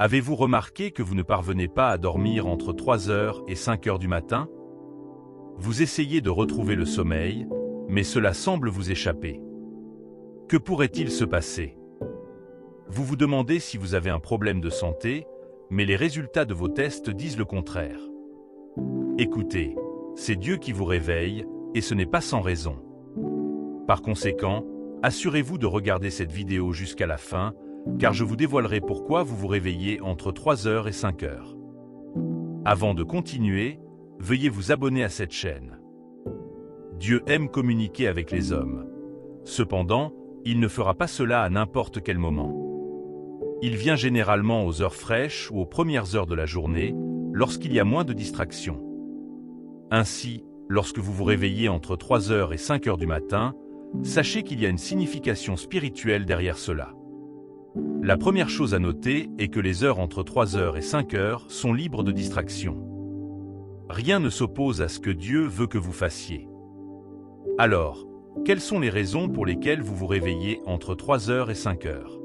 Avez-vous remarqué que vous ne parvenez pas à dormir entre 3 heures et 5 heures du matin? Vous essayez de retrouver le sommeil, mais cela semble vous échapper. Que pourrait-il se passer? Vous vous demandez si vous avez un problème de santé, mais les résultats de vos tests disent le contraire. Écoutez, c'est Dieu qui vous réveille, et ce n'est pas sans raison. Par conséquent, assurez-vous de regarder cette vidéo jusqu'à la fin, car je vous dévoilerai pourquoi vous vous réveillez entre 3 heures et 5 heures. Avant de continuer, veuillez vous abonner à cette chaîne. Dieu aime communiquer avec les hommes. Cependant, il ne fera pas cela à n'importe quel moment. Il vient généralement aux heures fraîches ou aux premières heures de la journée, lorsqu'il y a moins de distractions. Ainsi, lorsque vous vous réveillez entre 3 heures et 5 heures du matin, sachez qu'il y a une signification spirituelle derrière cela. La première chose à noter est que les heures entre 3 heures et 5 heures sont libres de distractions. Rien ne s'oppose à ce que Dieu veut que vous fassiez. Alors, quelles sont les raisons pour lesquelles vous vous réveillez entre 3 heures et 5 heures?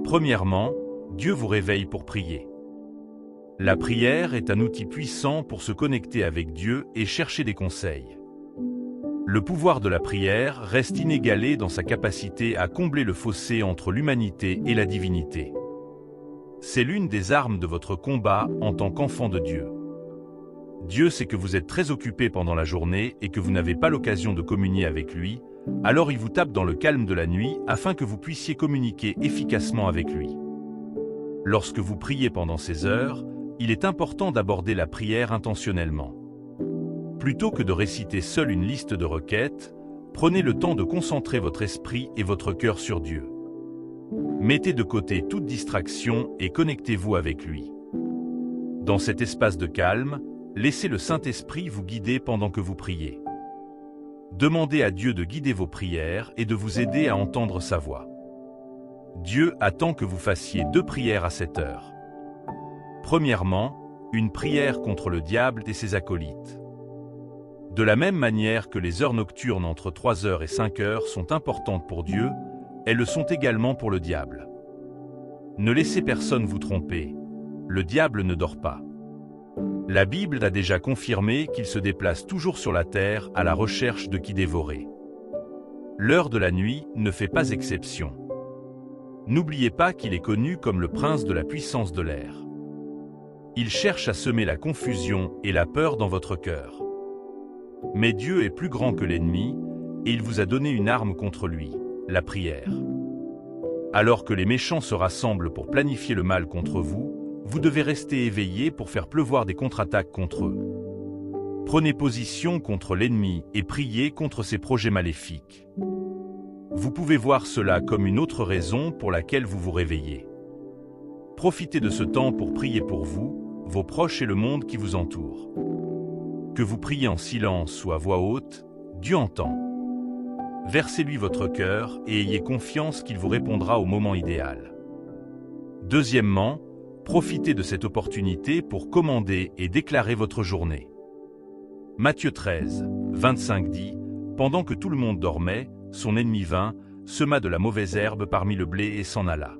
Premièrement, Dieu vous réveille pour prier. La prière est un outil puissant pour se connecter avec Dieu et chercher des conseils. Le pouvoir de la prière reste inégalé dans sa capacité à combler le fossé entre l'humanité et la divinité. C'est l'une des armes de votre combat en tant qu'enfant de Dieu. Dieu sait que vous êtes très occupé pendant la journée et que vous n'avez pas l'occasion de communier avec lui, alors il vous tape dans le calme de la nuit afin que vous puissiez communiquer efficacement avec lui. Lorsque vous priez pendant ces heures, il est important d'aborder la prière intentionnellement. Plutôt que de réciter seul une liste de requêtes, prenez le temps de concentrer votre esprit et votre cœur sur Dieu. Mettez de côté toute distraction et connectez-vous avec lui. Dans cet espace de calme, laissez le Saint-Esprit vous guider pendant que vous priez. Demandez à Dieu de guider vos prières et de vous aider à entendre sa voix. Dieu attend que vous fassiez 2 prières à cette heure. Premièrement, une prière contre le diable et ses acolytes. De la même manière que les heures nocturnes entre 3 heures et 5 heures sont importantes pour Dieu, elles le sont également pour le diable. Ne laissez personne vous tromper. Le diable ne dort pas. La Bible a déjà confirmé qu'il se déplace toujours sur la terre à la recherche de qui dévorer. L'heure de la nuit ne fait pas exception. N'oubliez pas qu'il est connu comme le prince de la puissance de l'air. Il cherche à semer la confusion et la peur dans votre cœur. Mais Dieu est plus grand que l'ennemi, et il vous a donné une arme contre lui, la prière. Alors que les méchants se rassemblent pour planifier le mal contre vous, vous devez rester éveillé pour faire pleuvoir des contre-attaques contre eux. Prenez position contre l'ennemi et priez contre ses projets maléfiques. Vous pouvez voir cela comme une autre raison pour laquelle vous vous réveillez. Profitez de ce temps pour prier pour vous, vos proches et le monde qui vous entoure. Que vous priez en silence ou à voix haute, Dieu entend. Versez-lui votre cœur et ayez confiance qu'il vous répondra au moment idéal. Deuxièmement, profitez de cette opportunité pour commander et déclarer votre journée. Matthieu 13, 25 dit « Pendant que tout le monde dormait, son ennemi vint, sema de la mauvaise herbe parmi le blé et s'en alla. »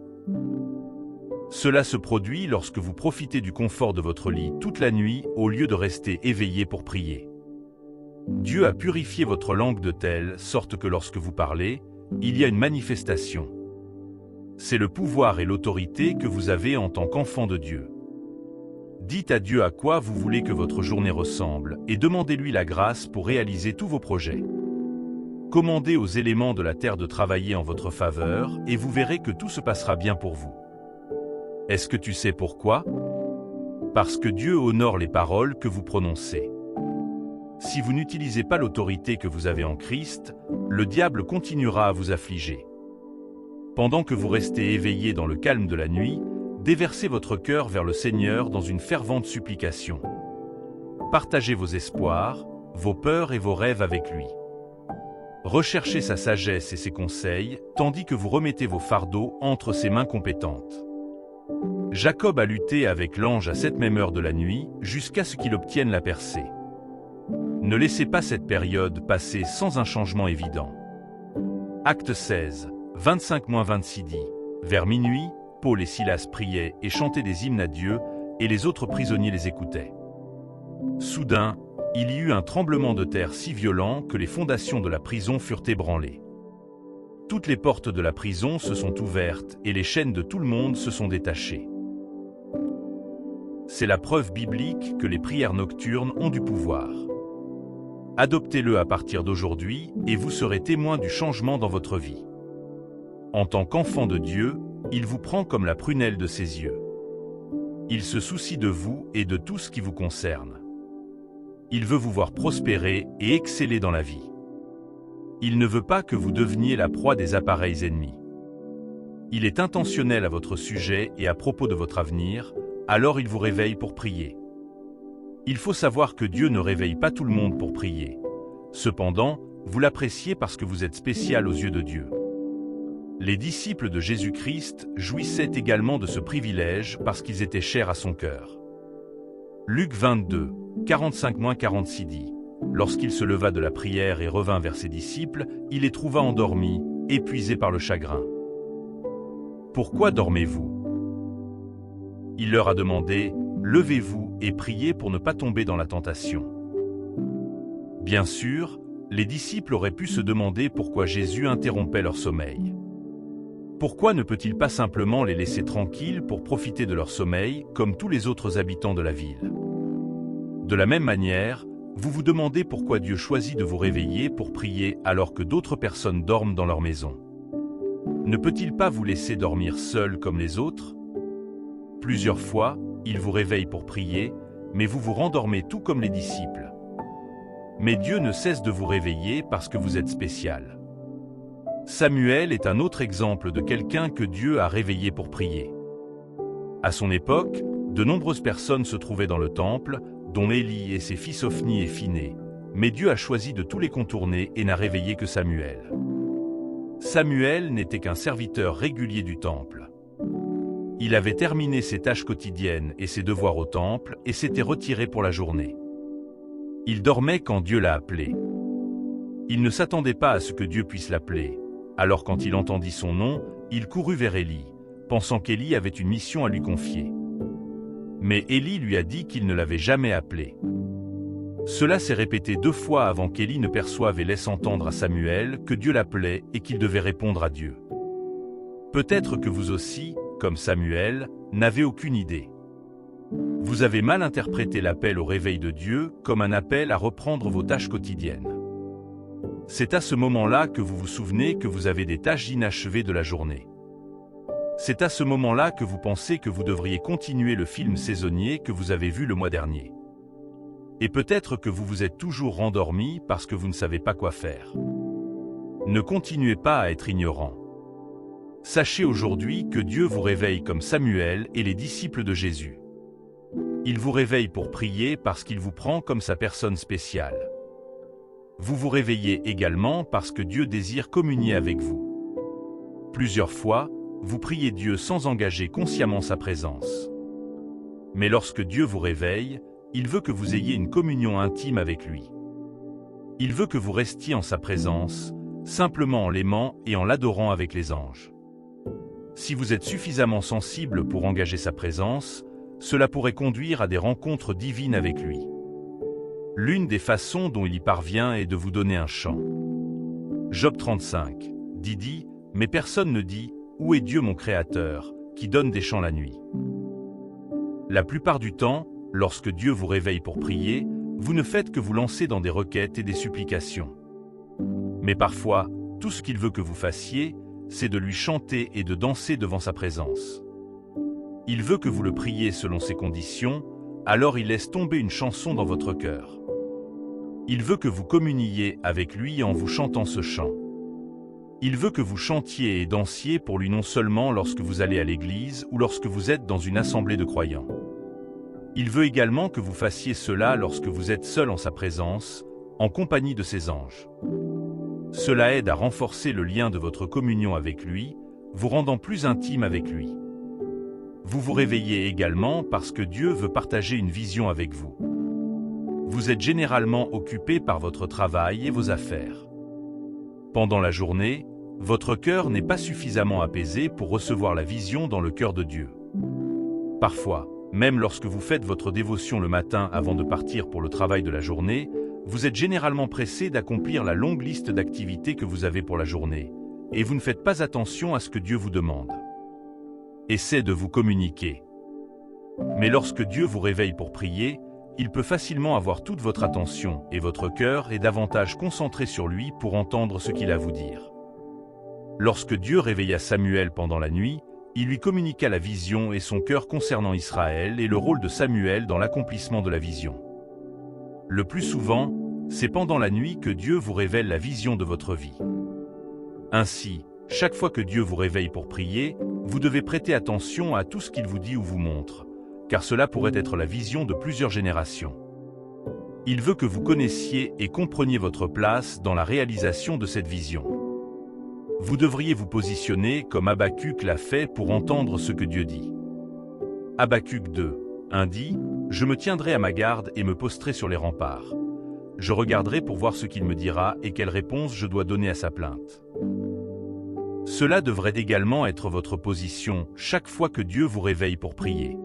Cela se produit lorsque vous profitez du confort de votre lit toute la nuit au lieu de rester éveillé pour prier. Dieu a purifié votre langue de telle sorte que lorsque vous parlez, il y a une manifestation. C'est le pouvoir et l'autorité que vous avez en tant qu'enfant de Dieu. Dites à Dieu à quoi vous voulez que votre journée ressemble et demandez-lui la grâce pour réaliser tous vos projets. Commandez aux éléments de la terre de travailler en votre faveur et vous verrez que tout se passera bien pour vous. Est-ce que tu sais pourquoi? Parce que Dieu honore les paroles que vous prononcez. Si vous n'utilisez pas l'autorité que vous avez en Christ, le diable continuera à vous affliger. Pendant que vous restez éveillé dans le calme de la nuit, déversez votre cœur vers le Seigneur dans une fervente supplication. Partagez vos espoirs, vos peurs et vos rêves avec lui. Recherchez sa sagesse et ses conseils, tandis que vous remettez vos fardeaux entre ses mains compétentes. Jacob a lutté avec l'ange à cette même heure de la nuit, jusqu'à ce qu'il obtienne la percée. Ne laissez pas cette période passer sans un changement évident. Acte 16, 25-26 dit, vers minuit, Paul et Silas priaient et chantaient des hymnes à Dieu, et les autres prisonniers les écoutaient. Soudain, il y eut un tremblement de terre si violent que les fondations de la prison furent ébranlées. Toutes les portes de la prison se sont ouvertes et les chaînes de tout le monde se sont détachées. C'est la preuve biblique que les prières nocturnes ont du pouvoir. Adoptez-le à partir d'aujourd'hui et vous serez témoin du changement dans votre vie. En tant qu'enfant de Dieu, il vous prend comme la prunelle de ses yeux. Il se soucie de vous et de tout ce qui vous concerne. Il veut vous voir prospérer et exceller dans la vie. Il ne veut pas que vous deveniez la proie des appareils ennemis. Il est intentionnel à votre sujet et à propos de votre avenir, alors il vous réveille pour prier. Il faut savoir que Dieu ne réveille pas tout le monde pour prier. Cependant, vous l'appréciez parce que vous êtes spécial aux yeux de Dieu. Les disciples de Jésus-Christ jouissaient également de ce privilège parce qu'ils étaient chers à son cœur. Luc 22, 45-46 dit « Lorsqu'il se leva de la prière et revint vers ses disciples, il les trouva endormis, épuisés par le chagrin. « Pourquoi dormez-vous » Il leur a demandé « Levez-vous et priez pour ne pas tomber dans la tentation. » Bien sûr, les disciples auraient pu se demander pourquoi Jésus interrompait leur sommeil. Pourquoi ne peut-il pas simplement les laisser tranquilles pour profiter de leur sommeil comme tous les autres habitants de la ville? De la même manière, vous vous demandez pourquoi Dieu choisit de vous réveiller pour prier alors que d'autres personnes dorment dans leur maison. Ne peut-il pas vous laisser dormir seul comme les autres? Plusieurs fois, il vous réveille pour prier, mais vous vous rendormez tout comme les disciples. Mais Dieu ne cesse de vous réveiller parce que vous êtes spécial. Samuel est un autre exemple de quelqu'un que Dieu a réveillé pour prier. À son époque, de nombreuses personnes se trouvaient dans le temple, dont Élie et ses fils Ophni et Phiné, mais Dieu a choisi de tous les contourner et n'a réveillé que Samuel. Samuel n'était qu'un serviteur régulier du temple. Il avait terminé ses tâches quotidiennes et ses devoirs au temple et s'était retiré pour la journée. Il dormait quand Dieu l'a appelé. Il ne s'attendait pas à ce que Dieu puisse l'appeler. Alors quand il entendit son nom, il courut vers Élie, pensant qu'Élie avait une mission à lui confier. Mais Élie lui a dit qu'il ne l'avait jamais appelé. Cela s'est répété 2 fois avant qu'Élie ne perçoive et laisse entendre à Samuel que Dieu l'appelait et qu'il devait répondre à Dieu. Peut-être que vous aussi, comme Samuel, n'avez aucune idée. Vous avez mal interprété l'appel au réveil de Dieu comme un appel à reprendre vos tâches quotidiennes. C'est à ce moment-là que vous vous souvenez que vous avez des tâches inachevées de la journée. C'est à ce moment-là que vous pensez que vous devriez continuer le film saisonnier que vous avez vu le mois dernier. Et peut-être que vous vous êtes toujours rendormi parce que vous ne savez pas quoi faire. Ne continuez pas à être ignorant. Sachez aujourd'hui que Dieu vous réveille comme Samuel et les disciples de Jésus. Il vous réveille pour prier parce qu'il vous prend comme sa personne spéciale. Vous vous réveillez également parce que Dieu désire communier avec vous. Plusieurs fois, vous priez Dieu sans engager consciemment sa présence. Mais lorsque Dieu vous réveille, il veut que vous ayez une communion intime avec lui. Il veut que vous restiez en sa présence, simplement en l'aimant et en l'adorant avec les anges. Si vous êtes suffisamment sensible pour engager sa présence, cela pourrait conduire à des rencontres divines avec lui. L'une des façons dont il y parvient est de vous donner un chant. Job 35 dit « Mais personne ne dit « Où est Dieu mon Créateur » qui donne des chants la nuit. La plupart du temps, lorsque Dieu vous réveille pour prier, vous ne faites que vous lancer dans des requêtes et des supplications. Mais parfois, tout ce qu'il veut que vous fassiez, c'est de lui chanter et de danser devant sa présence. Il veut que vous le priez selon ses conditions, alors il laisse tomber une chanson dans votre cœur. Il veut que vous communiiez avec lui en vous chantant ce chant. Il veut que vous chantiez et dansiez pour lui non seulement lorsque vous allez à l'église ou lorsque vous êtes dans une assemblée de croyants. Il veut également que vous fassiez cela lorsque vous êtes seul en sa présence, en compagnie de ses anges. Cela aide à renforcer le lien de votre communion avec lui, vous rendant plus intime avec lui. Vous vous réveillez également parce que Dieu veut partager une vision avec vous. Vous êtes généralement occupé par votre travail et vos affaires. Pendant la journée, Votre cœur n'est pas suffisamment apaisé pour recevoir la vision dans le cœur de Dieu. Parfois, même lorsque vous faites votre dévotion le matin avant de partir pour le travail de la journée, vous êtes généralement pressé d'accomplir la longue liste d'activités que vous avez pour la journée, et vous ne faites pas attention à ce que Dieu vous demande. Essaie de vous communiquer. Mais lorsque Dieu vous réveille pour prier, il peut facilement avoir toute votre attention et votre cœur est davantage concentré sur lui pour entendre ce qu'il a à vous dire. Lorsque Dieu réveilla Samuel pendant la nuit, il lui communiqua la vision et son cœur concernant Israël et le rôle de Samuel dans l'accomplissement de la vision. Le plus souvent, c'est pendant la nuit que Dieu vous révèle la vision de votre vie. Ainsi, chaque fois que Dieu vous réveille pour prier, vous devez prêter attention à tout ce qu'il vous dit ou vous montre, car cela pourrait être la vision de plusieurs générations. Il veut que vous connaissiez et compreniez votre place dans la réalisation de cette vision. Vous devriez vous positionner comme Habacuc l'a fait pour entendre ce que Dieu dit. Habacuc 2, 1 dit « Je me tiendrai à ma garde et me posterai sur les remparts. Je regarderai pour voir ce qu'il me dira et quelle réponse je dois donner à sa plainte. » Cela devrait également être votre position chaque fois que Dieu vous réveille pour prier.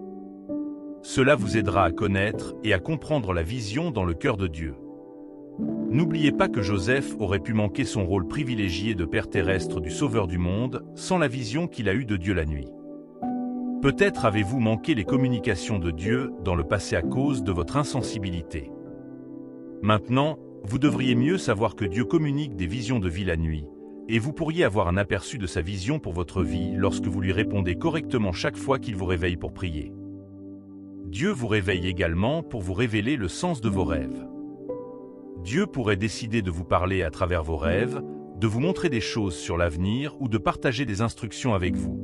Cela vous aidera à connaître et à comprendre la vision dans le cœur de Dieu. N'oubliez pas que Joseph aurait pu manquer son rôle privilégié de père terrestre du Sauveur du monde sans la vision qu'il a eue de Dieu la nuit. Peut-être avez-vous manqué les communications de Dieu dans le passé à cause de votre insensibilité. Maintenant, vous devriez mieux savoir que Dieu communique des visions de vie la nuit, et vous pourriez avoir un aperçu de sa vision pour votre vie lorsque vous lui répondez correctement chaque fois qu'il vous réveille pour prier. Dieu vous réveille également pour vous révéler le sens de vos rêves. Dieu pourrait décider de vous parler à travers vos rêves, de vous montrer des choses sur l'avenir ou de partager des instructions avec vous.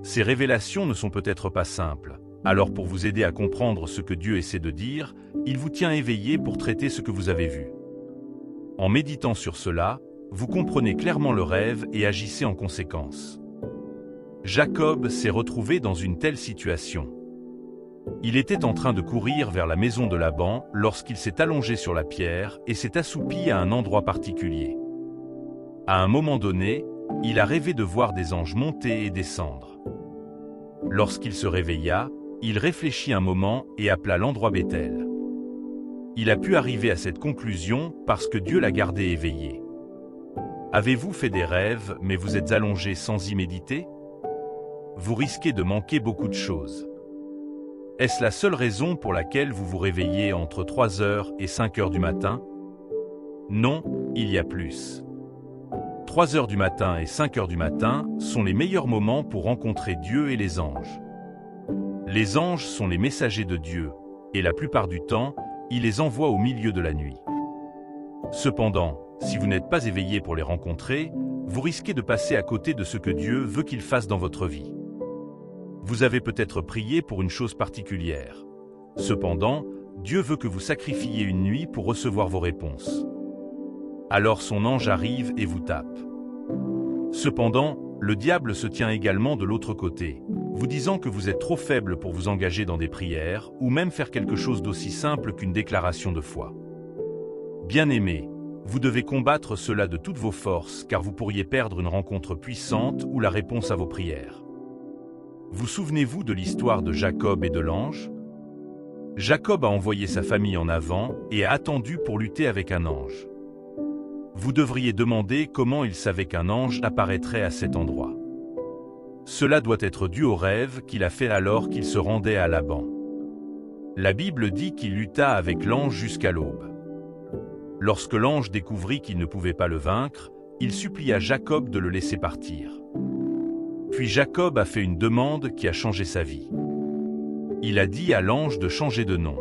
Ces révélations ne sont peut-être pas simples, alors pour vous aider à comprendre ce que Dieu essaie de dire, il vous tient éveillé pour traiter ce que vous avez vu. En méditant sur cela, vous comprenez clairement le rêve et agissez en conséquence. Jacob s'est retrouvé dans une telle situation. Il était en train de courir vers la maison de Laban lorsqu'il s'est allongé sur la pierre et s'est assoupi à un endroit particulier. À un moment donné, il a rêvé de voir des anges monter et descendre. Lorsqu'il se réveilla, il réfléchit un moment et appela l'endroit Béthel. Il a pu arriver à cette conclusion parce que Dieu l'a gardé éveillé. Avez-vous fait des rêves mais vous êtes allongé sans y méditer? Vous risquez de manquer beaucoup de choses. Est-ce la seule raison pour laquelle vous vous réveillez entre 3h et 5h du matin? Non, il y a plus. 3h du matin et 5h du matin sont les meilleurs moments pour rencontrer Dieu et les anges. Les anges sont les messagers de Dieu, et la plupart du temps, il les envoie au milieu de la nuit. Cependant, si vous n'êtes pas éveillé pour les rencontrer, vous risquez de passer à côté de ce que Dieu veut qu'il fasse dans votre vie. Vous avez peut-être prié pour une chose particulière. Cependant, Dieu veut que vous sacrifiez une nuit pour recevoir vos réponses. Alors son ange arrive et vous tape. Cependant, le diable se tient également de l'autre côté, vous disant que vous êtes trop faible pour vous engager dans des prières ou même faire quelque chose d'aussi simple qu'une déclaration de foi. Bien-aimés, vous devez combattre cela de toutes vos forces car vous pourriez perdre une rencontre puissante ou la réponse à vos prières. Vous souvenez-vous de l'histoire de Jacob et de l'ange? Jacob a envoyé sa famille en avant et a attendu pour lutter avec un ange. Vous devriez demander comment il savait qu'un ange apparaîtrait à cet endroit. Cela doit être dû au rêve qu'il a fait alors qu'il se rendait à Laban. La Bible dit qu'il lutta avec l'ange jusqu'à l'aube. Lorsque l'ange découvrit qu'il ne pouvait pas le vaincre, il supplia Jacob de le laisser partir. Puis Jacob a fait une demande qui a changé sa vie. Il a dit à l'ange de changer de nom.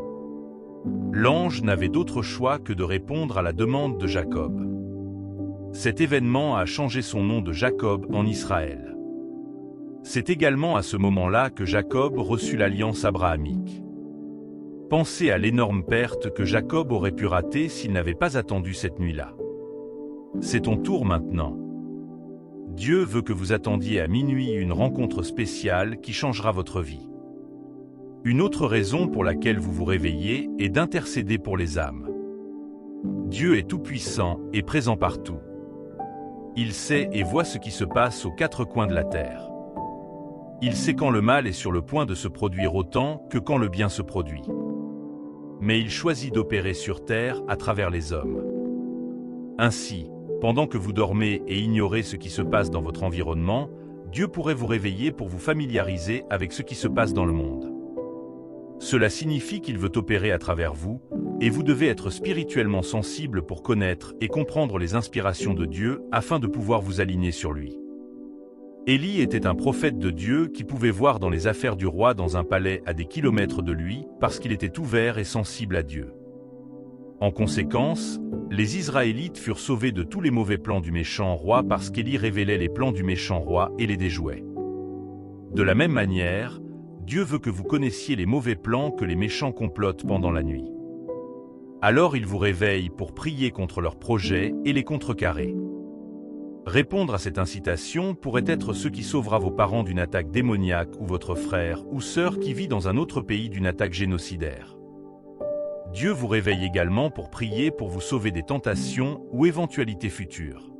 L'ange n'avait d'autre choix que de répondre à la demande de Jacob. Cet événement a changé son nom de Jacob en Israël. C'est également à ce moment-là que Jacob reçut l'alliance abrahamique. Pensez à l'énorme perte que Jacob aurait pu rater s'il n'avait pas attendu cette nuit-là. C'est ton tour maintenant. Dieu veut que vous attendiez à minuit une rencontre spéciale qui changera votre vie. Une autre raison pour laquelle vous vous réveillez est d'intercéder pour les âmes. Dieu est tout-puissant et présent partout. Il sait et voit ce qui se passe aux quatre coins de la terre. Il sait quand le mal est sur le point de se produire autant que quand le bien se produit. Mais il choisit d'opérer sur terre à travers les hommes. Ainsi, pendant que vous dormez et ignorez ce qui se passe dans votre environnement, Dieu pourrait vous réveiller pour vous familiariser avec ce qui se passe dans le monde. Cela signifie qu'il veut opérer à travers vous, et vous devez être spirituellement sensible pour connaître et comprendre les inspirations de Dieu afin de pouvoir vous aligner sur lui. Élie était un prophète de Dieu qui pouvait voir dans les affaires du roi dans un palais à des kilomètres de lui parce qu'il était ouvert et sensible à Dieu. En conséquence, les Israélites furent sauvés de tous les mauvais plans du méchant roi parce qu'Élie révélait les plans du méchant roi et les déjouait. De la même manière, Dieu veut que vous connaissiez les mauvais plans que les méchants complotent pendant la nuit. Alors il vous réveille pour prier contre leurs projets et les contrecarrer. Répondre à cette incitation pourrait être ce qui sauvera vos parents d'une attaque démoniaque ou votre frère ou sœur qui vit dans un autre pays d'une attaque génocidaire. Dieu vous réveille également pour prier pour vous sauver des tentations ou éventualités futures.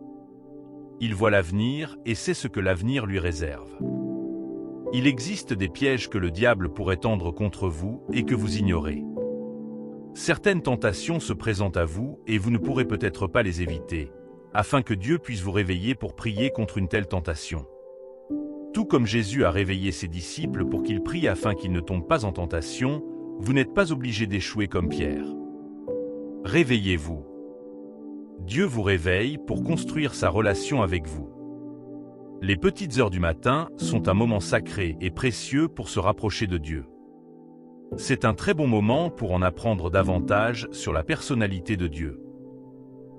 Il voit l'avenir et sait ce que l'avenir lui réserve. Il existe des pièges que le diable pourrait tendre contre vous et que vous ignorez. Certaines tentations se présentent à vous et vous ne pourrez peut-être pas les éviter, afin que Dieu puisse vous réveiller pour prier contre une telle tentation. Tout comme Jésus a réveillé ses disciples pour qu'ils prient afin qu'ils ne tombent pas en tentation, vous n'êtes pas obligé d'échouer comme Pierre. Réveillez-vous. Dieu vous réveille pour construire sa relation avec vous. Les petites heures du matin sont un moment sacré et précieux pour se rapprocher de Dieu. C'est un très bon moment pour en apprendre davantage sur la personnalité de Dieu.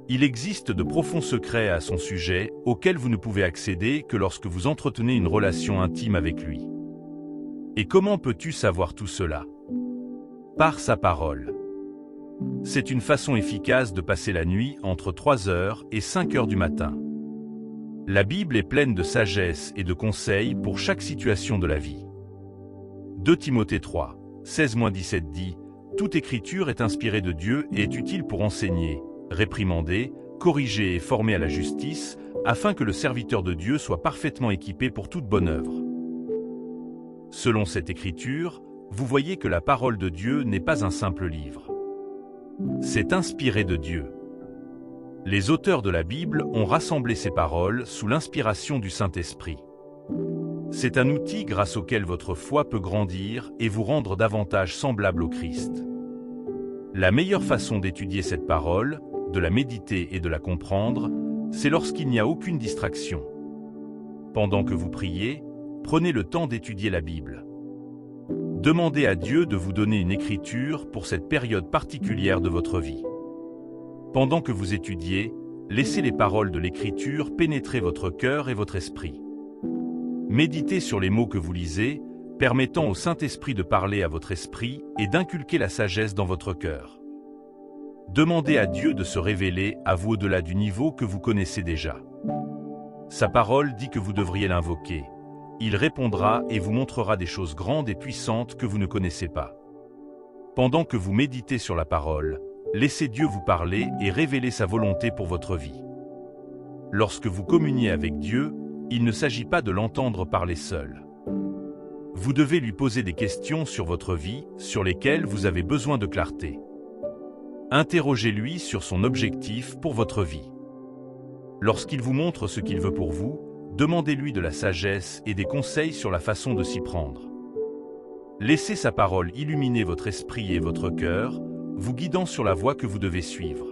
Il existe de profonds secrets à son sujet auxquels vous ne pouvez accéder que lorsque vous entretenez une relation intime avec lui. Et comment peux-tu savoir tout cela? Par sa parole. C'est une façon efficace de passer la nuit entre 3h et 5h du matin. La Bible est pleine de sagesse et de conseils pour chaque situation de la vie. 2 Timothée 3, 16-17 dit « Toute écriture est inspirée de Dieu et est utile pour enseigner, réprimander, corriger et former à la justice, afin que le serviteur de Dieu soit parfaitement équipé pour toute bonne œuvre. » Selon cette écriture, vous voyez que la parole de Dieu n'est pas un simple livre. C'est inspiré de Dieu. Les auteurs de la Bible ont rassemblé ces paroles sous l'inspiration du Saint-Esprit. C'est un outil grâce auquel votre foi peut grandir et vous rendre davantage semblable au Christ. La meilleure façon d'étudier cette parole, de la méditer et de la comprendre, c'est lorsqu'il n'y a aucune distraction. Pendant que vous priez, prenez le temps d'étudier la Bible. Demandez à Dieu de vous donner une écriture pour cette période particulière de votre vie. Pendant que vous étudiez, laissez les paroles de l'écriture pénétrer votre cœur et votre esprit. Méditez sur les mots que vous lisez, permettant au Saint-Esprit de parler à votre esprit et d'inculquer la sagesse dans votre cœur. Demandez à Dieu de se révéler à vous au-delà du niveau que vous connaissez déjà. Sa parole dit que vous devriez l'invoquer. Il répondra et vous montrera des choses grandes et puissantes que vous ne connaissez pas. Pendant que vous méditez sur la parole, laissez Dieu vous parler et révéler sa volonté pour votre vie. Lorsque vous communiez avec Dieu, il ne s'agit pas de l'entendre parler seul. Vous devez lui poser des questions sur votre vie, sur lesquelles vous avez besoin de clarté. Interrogez-lui sur son objectif pour votre vie. Lorsqu'il vous montre ce qu'il veut pour vous, demandez-lui de la sagesse et des conseils sur la façon de s'y prendre. Laissez sa parole illuminer votre esprit et votre cœur, vous guidant sur la voie que vous devez suivre.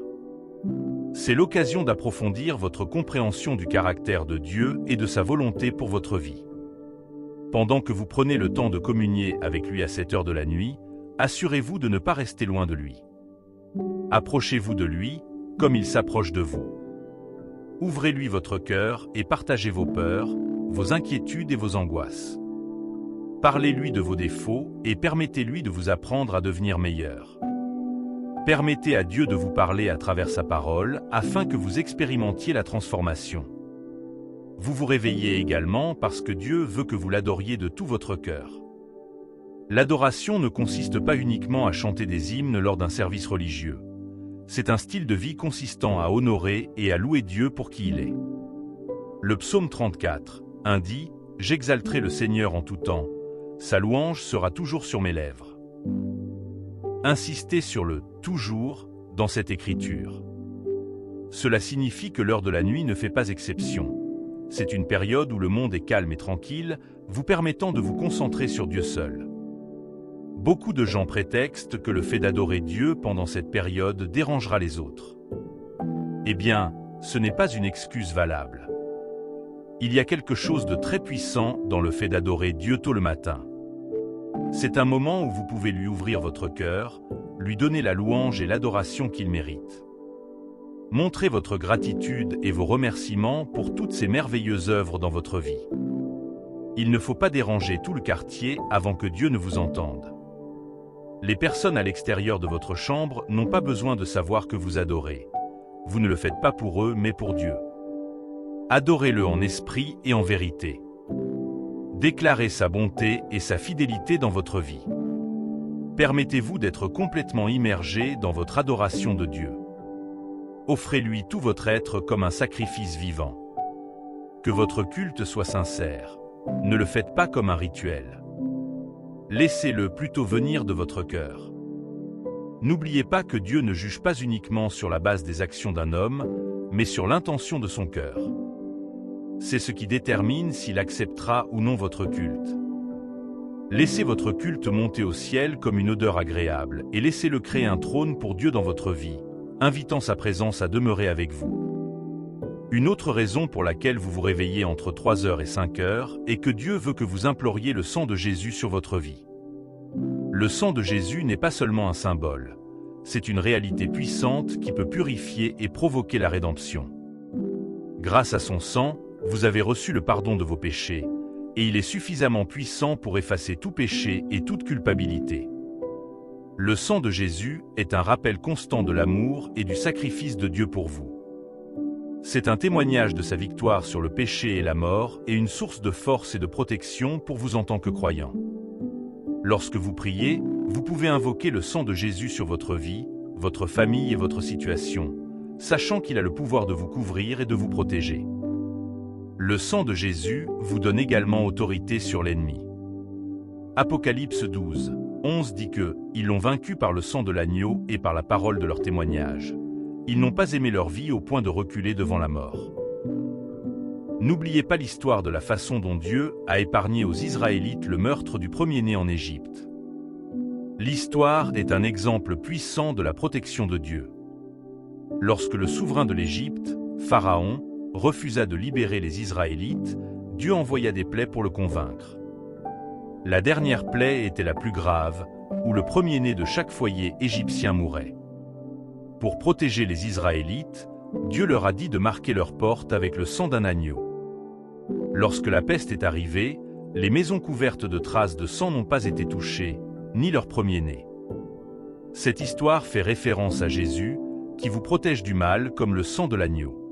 C'est l'occasion d'approfondir votre compréhension du caractère de Dieu et de sa volonté pour votre vie. Pendant que vous prenez le temps de communier avec lui à cette heure de la nuit, assurez-vous de ne pas rester loin de lui. Approchez-vous de lui, comme il s'approche de vous. Ouvrez-lui votre cœur et partagez vos peurs, vos inquiétudes et vos angoisses. Parlez-lui de vos défauts et permettez-lui de vous apprendre à devenir meilleur. Permettez à Dieu de vous parler à travers sa parole afin que vous expérimentiez la transformation. Vous vous réveillez également parce que Dieu veut que vous l'adoriez de tout votre cœur. L'adoration ne consiste pas uniquement à chanter des hymnes lors d'un service religieux. C'est un style de vie consistant à honorer et à louer Dieu pour qui il est. Le psaume 34, 1 dit « J'exalterai le Seigneur en tout temps, sa louange sera toujours sur mes lèvres ». Insistez sur le « toujours » dans cette écriture. Cela signifie que l'heure de la nuit ne fait pas exception. C'est une période où le monde est calme et tranquille, vous permettant de vous concentrer sur Dieu seul. Beaucoup de gens prétextent que le fait d'adorer Dieu pendant cette période dérangera les autres. Eh bien, ce n'est pas une excuse valable. Il y a quelque chose de très puissant dans le fait d'adorer Dieu tôt le matin. C'est un moment où vous pouvez lui ouvrir votre cœur, lui donner la louange et l'adoration qu'il mérite. Montrez votre gratitude et vos remerciements pour toutes ces merveilleuses œuvres dans votre vie. Il ne faut pas déranger tout le quartier avant que Dieu ne vous entende. Les personnes à l'extérieur de votre chambre n'ont pas besoin de savoir que vous adorez. Vous ne le faites pas pour eux, mais pour Dieu. Adorez-le en esprit et en vérité. Déclarez sa bonté et sa fidélité dans votre vie. Permettez-vous d'être complètement immergé dans votre adoration de Dieu. Offrez-lui tout votre être comme un sacrifice vivant. Que votre culte soit sincère. Ne le faites pas comme un rituel. Laissez-le plutôt venir de votre cœur. N'oubliez pas que Dieu ne juge pas uniquement sur la base des actions d'un homme, mais sur l'intention de son cœur. C'est ce qui détermine s'il acceptera ou non votre culte. Laissez votre culte monter au ciel comme une odeur agréable et laissez-le créer un trône pour Dieu dans votre vie, invitant sa présence à demeurer avec vous. Une autre raison pour laquelle vous vous réveillez entre 3h et 5h est que Dieu veut que vous imploriez le sang de Jésus sur votre vie. Le sang de Jésus n'est pas seulement un symbole, c'est une réalité puissante qui peut purifier et provoquer la rédemption. Grâce à son sang, vous avez reçu le pardon de vos péchés, et il est suffisamment puissant pour effacer tout péché et toute culpabilité. Le sang de Jésus est un rappel constant de l'amour et du sacrifice de Dieu pour vous. C'est un témoignage de sa victoire sur le péché et la mort et une source de force et de protection pour vous en tant que croyant. Lorsque vous priez, vous pouvez invoquer le sang de Jésus sur votre vie, votre famille et votre situation, sachant qu'il a le pouvoir de vous couvrir et de vous protéger. Le sang de Jésus vous donne également autorité sur l'ennemi. Apocalypse 12, 11 dit que « Ils l'ont vaincu par le sang de l'agneau et par la parole de leur témoignage. Ils n'ont pas aimé leur vie au point de reculer devant la mort. » N'oubliez pas l'histoire de la façon dont Dieu a épargné aux Israélites le meurtre du premier-né en Égypte. L'histoire est un exemple puissant de la protection de Dieu. Lorsque le souverain de l'Égypte, Pharaon, refusa de libérer les Israélites, Dieu envoya des plaies pour le convaincre. La dernière plaie était la plus grave, où le premier-né de chaque foyer égyptien mourait. Pour protéger les Israélites, Dieu leur a dit de marquer leurs portes avec le sang d'un agneau. Lorsque la peste est arrivée, les maisons couvertes de traces de sang n'ont pas été touchées, ni leur premier-né. Cette histoire fait référence à Jésus, qui vous protège du mal comme le sang de l'agneau.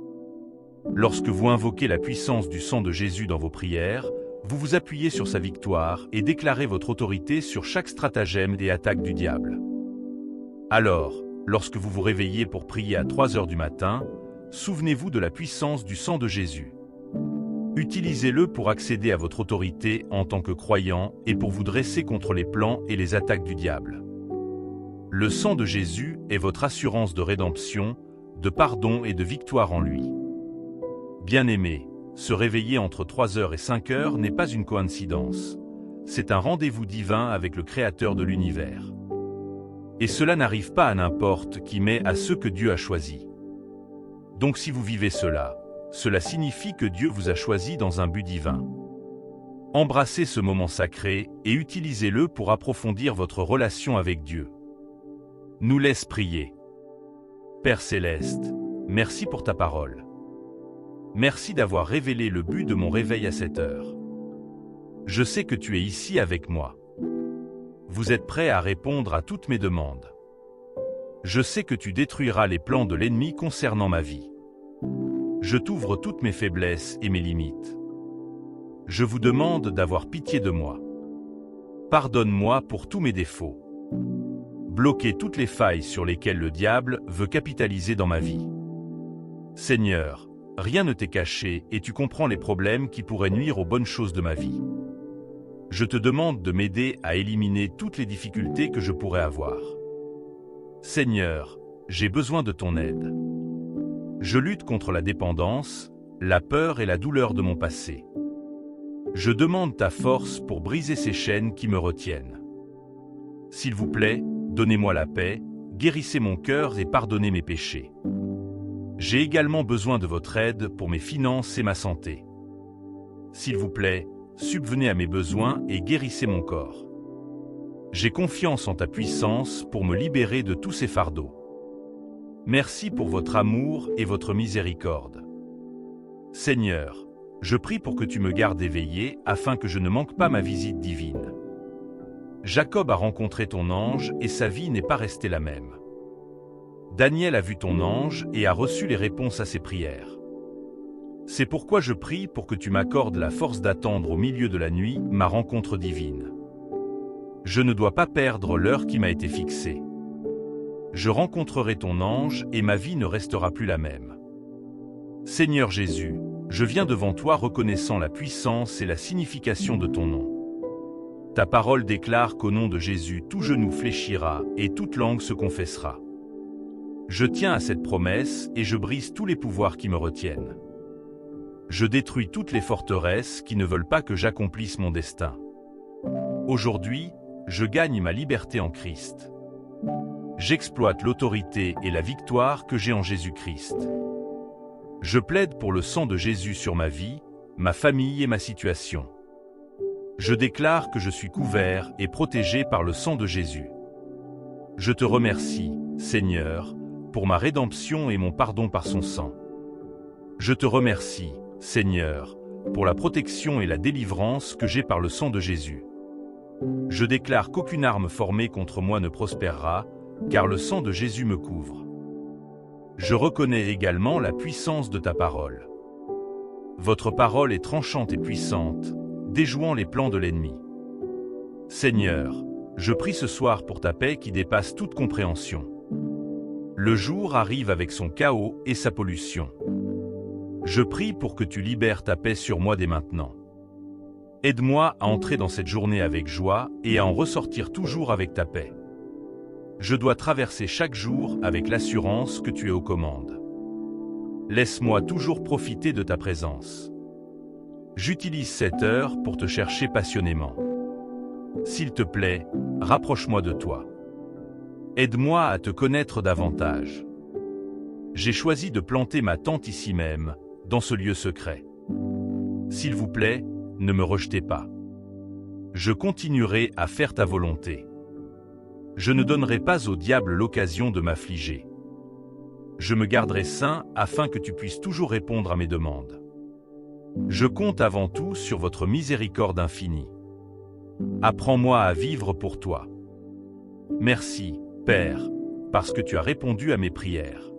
Lorsque vous invoquez la puissance du sang de Jésus dans vos prières, vous vous appuyez sur sa victoire et déclarez votre autorité sur chaque stratagème et attaque du diable. Alors, lorsque vous vous réveillez pour prier à 3h du matin, souvenez-vous de la puissance du sang de Jésus. Utilisez-le pour accéder à votre autorité en tant que croyant et pour vous dresser contre les plans et les attaques du diable. Le sang de Jésus est votre assurance de rédemption, de pardon et de victoire en lui. Bien-aimés, se réveiller entre 3h et 5h n'est pas une coïncidence. C'est un rendez-vous divin avec le Créateur de l'univers. Et cela n'arrive pas à n'importe qui, mais à ceux que Dieu a choisis. Donc si vous vivez cela, cela signifie que Dieu vous a choisi dans un but divin. Embrassez ce moment sacré et utilisez-le pour approfondir votre relation avec Dieu. Nous laisse prier. Père Céleste, merci pour ta parole. Merci d'avoir révélé le but de mon réveil à cette heure. Je sais que tu es ici avec moi. Vous êtes prêt à répondre à toutes mes demandes. Je sais que tu détruiras les plans de l'ennemi concernant ma vie. Je t'ouvre toutes mes faiblesses et mes limites. Je vous demande d'avoir pitié de moi. Pardonne-moi pour tous mes défauts. Bloquez toutes les failles sur lesquelles le diable veut capitaliser dans ma vie. Seigneur, Rien ne t'est caché et tu comprends les problèmes qui pourraient nuire aux bonnes choses de ma vie. Je te demande de m'aider à éliminer toutes les difficultés que je pourrais avoir. Seigneur, j'ai besoin de ton aide. Je lutte contre la dépendance, la peur et la douleur de mon passé. Je demande ta force pour briser ces chaînes qui me retiennent. S'il vous plaît, donnez-moi la paix, guérissez mon cœur et pardonnez mes péchés. J'ai également besoin de votre aide pour mes finances et ma santé. S'il vous plaît, subvenez à mes besoins et guérissez mon corps. J'ai confiance en ta puissance pour me libérer de tous ces fardeaux. Merci pour votre amour et votre miséricorde. Seigneur, je prie pour que tu me gardes éveillé afin que je ne manque pas ma visite divine. Jacob a rencontré ton ange et sa vie n'est pas restée la même. Daniel a vu ton ange et a reçu les réponses à ses prières. C'est pourquoi je prie pour que tu m'accordes la force d'attendre au milieu de la nuit ma rencontre divine. Je ne dois pas perdre l'heure qui m'a été fixée. Je rencontrerai ton ange et ma vie ne restera plus la même. Seigneur Jésus, je viens devant toi reconnaissant la puissance et la signification de ton nom. Ta parole déclare qu'au nom de Jésus tout genou fléchira et toute langue se confessera. Je tiens à cette promesse et je brise tous les pouvoirs qui me retiennent. Je détruis toutes les forteresses qui ne veulent pas que j'accomplisse mon destin. Aujourd'hui, je gagne ma liberté en Christ. J'exploite l'autorité et la victoire que j'ai en Jésus-Christ. Je plaide pour le sang de Jésus sur ma vie, ma famille et ma situation. Je déclare que je suis couvert et protégé par le sang de Jésus. Je te remercie, Seigneur, pour ma rédemption et mon pardon par son sang. Je te remercie, Seigneur, pour la protection et la délivrance que j'ai par le sang de Jésus. Je déclare qu'aucune arme formée contre moi ne prospérera, car le sang de Jésus me couvre. Je reconnais également la puissance de ta parole. Votre parole est tranchante et puissante, déjouant les plans de l'ennemi. Seigneur, je prie ce soir pour ta paix qui dépasse toute compréhension. Le jour arrive avec son chaos et sa pollution. Je prie pour que tu libères ta paix sur moi dès maintenant. Aide-moi à entrer dans cette journée avec joie et à en ressortir toujours avec ta paix. Je dois traverser chaque jour avec l'assurance que tu es aux commandes. Laisse-moi toujours profiter de ta présence. J'utilise cette heure pour te chercher passionnément. S'il te plaît, rapproche-moi de toi. Aide-moi à te connaître davantage. J'ai choisi de planter ma tente ici même, dans ce lieu secret. S'il vous plaît, ne me rejetez pas. Je continuerai à faire ta volonté. Je ne donnerai pas au diable l'occasion de m'affliger. Je me garderai saint afin que tu puisses toujours répondre à mes demandes. Je compte avant tout sur votre miséricorde infinie. Apprends-moi à vivre pour toi. Merci, Père, parce que tu as répondu à mes prières.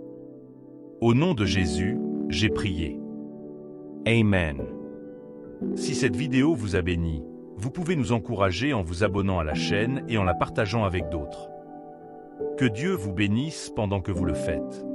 Au nom de Jésus, j'ai prié. Amen. Si cette vidéo vous a béni, vous pouvez nous encourager en vous abonnant à la chaîne et en la partageant avec d'autres. Que Dieu vous bénisse pendant que vous le faites.